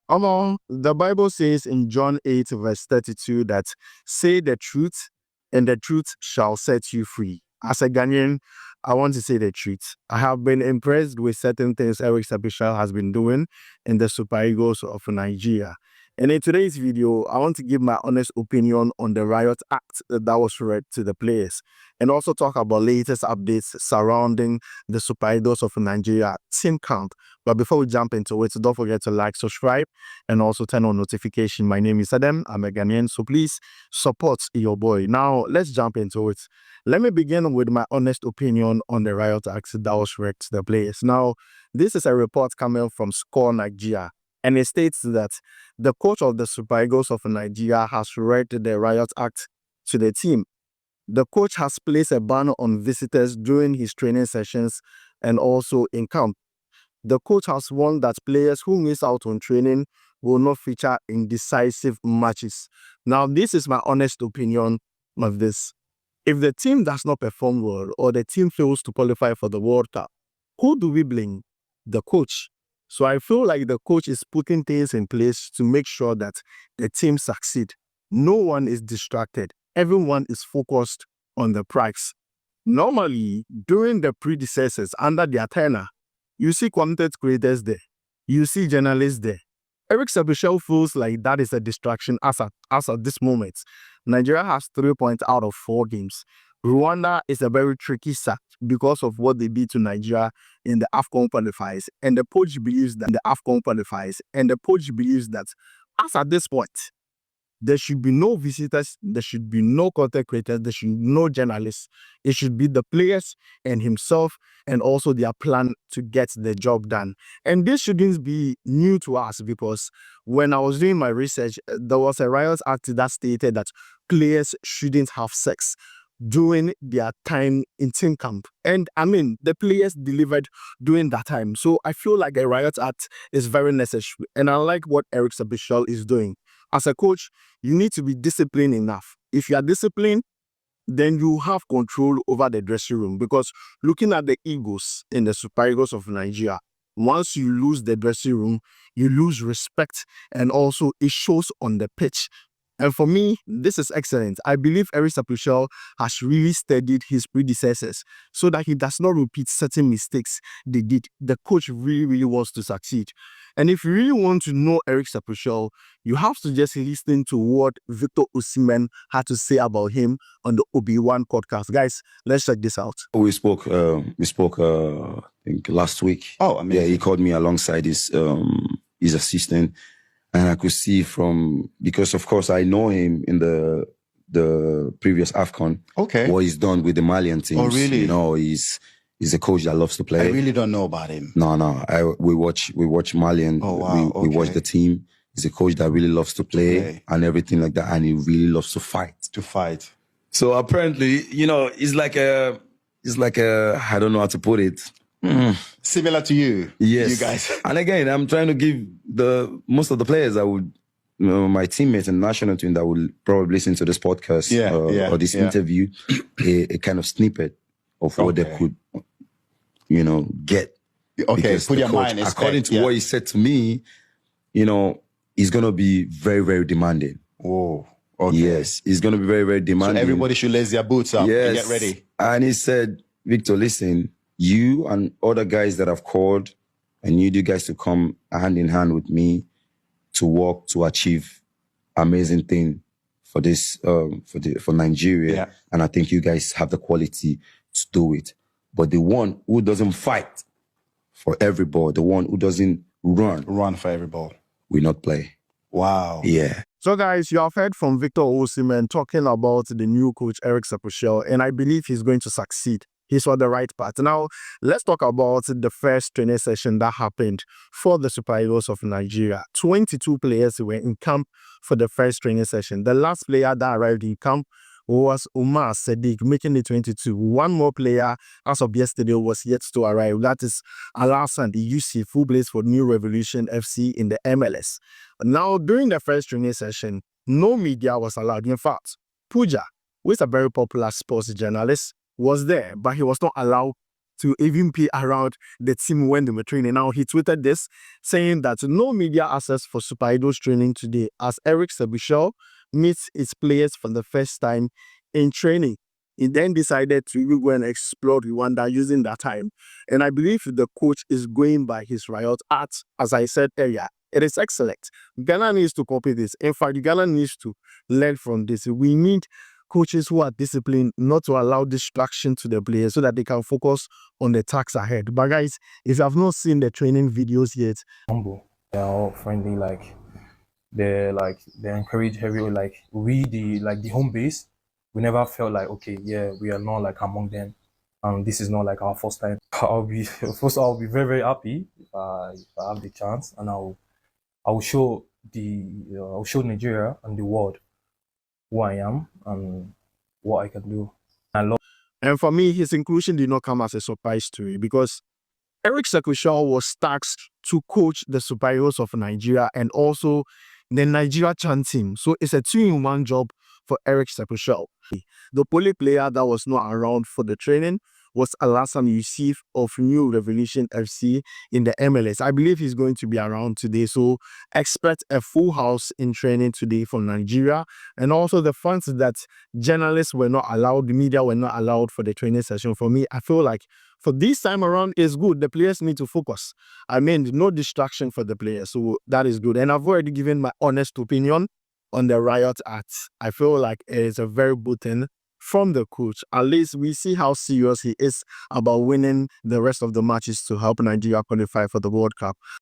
The Bible says in John 8, verse 32 that say the truth and the truth shall set you free. As a Ghanaian, I want to say the truth. I have been impressed with certain things Eric Sabishal has been doing in the Super Eagles of Nigeria. And in today's video, I want to give my honest opinion on the riot act that was read to the players and also talk about latest updates surrounding the Super Eagles of Nigeria team camp. But before we jump into it, don't forget to like, subscribe, and also turn on notification. My name is Adam. I'm a Ghanaian, so please support your boy. Now, let's jump into it. Let me begin with my honest opinion on the riot act that was read to the players. Now, this is a report coming from Score Nigeria. And it states that the coach of the Super Eagles of Nigeria has read the riot act to the team. The coach has placed a ban on visitors during his training sessions and also in camp. The coach has warned that players who miss out on training will not feature in decisive matches. Now, this is my honest opinion of this. If the team does not perform well or the team fails to qualify for the World Cup, who do we blame? The coach. So I feel like the coach is putting things in place to make sure that the team succeed. No one is distracted. Everyone is focused on the prize. Normally, during the predecessors under their tenure, you see content creators there. You see journalists there. Eric Sabishal feels like that is a distraction as at this moment. Nigeria has 3 points out of 4 games. Rwanda is a very tricky side because of what they did to Nigeria in the AFCON qualifiers. And the coach believes that as at this point, there should be no visitors, there should be no content creators, there should be no journalists. It should be the players and himself and also their plan to get the job done. And this shouldn't be new to us because when I was doing my research, there was a riot act that stated that players shouldn't have sex during their time in team camp. And I mean, the players delivered during that time. So I feel like a riot act is very necessary. And I like what Eric Sabishal is doing. As a coach, you need to be disciplined enough. If you are disciplined, then you have control over the dressing room. Because looking at the Eagles in the Super Eagles of Nigeria, once you lose the dressing room, you lose respect and also it shows on the pitch. And for me, this is excellent. I believe Eric Sabishal has really studied his predecessors so that he does not repeat certain mistakes they did. The coach really wants to succeed. And if you really want to know Eric Sabishal, you have to just listen to what Victor Osimhen had to say about him on the Obi-Wan podcast. Guys, let's check this out. We spoke, I think last week. Oh, amazing. Yeah, he called me alongside his assistant. And I could see because of course I know him in the previous AFCON. Okay. What he's done with the Malian teams. Oh, really? You know, he's a coach that loves to play. I really don't know about him. No. We watch Malian. Oh, wow. We watch the team. He's a coach that really loves to play and everything like that. And he really loves to fight. So apparently, you know, it's like a, I don't know how to put it. Similar to you. Yes. You guys. And again, I'm trying to give most of the players that would, you know, my teammates and national team that will probably listen to this podcast or this interview, a kind of snippet of what they could, you know, get. Okay, because put your coach, mind. According to what he said to me, you know, he's going to be very demanding. Oh, okay. Yes, he's going to be very demanding. So everybody should lace their boots up and get ready. And he said, Victor, listen, you and other guys that I've called, I need you guys to come hand in hand with me to work to achieve amazing thing for this, for Nigeria. Yeah. And I think you guys have the quality to do it. But the one who doesn't fight for every ball, the one who doesn't run for every ball, will not play. Wow. Yeah. So guys, you have heard from Victor Osimhen talking about the new coach, Eric Sabishal, and I believe he's going to succeed. He's on the right path. Now, let's talk about the first training session that happened for the Super Eagles of Nigeria. 22 players were in camp for the first training session. The last player that arrived in camp was Umar Sadiq, making it 22. One more player, as of yesterday, was yet to arrive. That is Alassane Yusuf, who plays for New Revolution FC in the MLS. Now, during the first training session, no media was allowed. In fact, Puja, who is a very popular sports journalist, was there, but he was not allowed to even be around the team when they were training. Now, he tweeted this, saying that no media access for Super Eagles training today as Eric Sebushel meets its players for the first time in training. He then decided to even go and explore Rwanda using that time. And I believe the coach is going by his riot art, as I said earlier. It is excellent. Ghana needs to copy this. In fact, Ghana needs to learn from this. We need coaches who are disciplined, not to allow distraction to the players so that they can focus on the tasks ahead. But guys, if you have not seen the training videos yet, humble. They're all friendly. They encourage heavy. The home base. We never felt like, okay, yeah, we are not like among them. This is not like our first time. I'll be very, very happy if I have the chance, and I'll show Nigeria and the world who I am and what I can do. And for me, his inclusion did not come as a surprise to me because Eric Sebushel was tasked to coach the Super Eagles of Nigeria and also the Nigeria Chan team. So it's a 2-in-1 job for Eric Sebushel. The only player that was not around for the training was Alassane Youssef of New Revolution FC in the MLS. I believe he's going to be around today. So expect a full house in training today for Nigeria. And also the fact that journalists were not allowed, the media were not allowed for the training session. For me, I feel like for this time around, it's good. The players need to focus. I mean, no distraction for the players. So that is good. And I've already given my honest opinion on the riot act. I feel like it is a very good thing from the coach. At least we see how serious he is about winning the rest of the matches to help Nigeria qualify for the World Cup.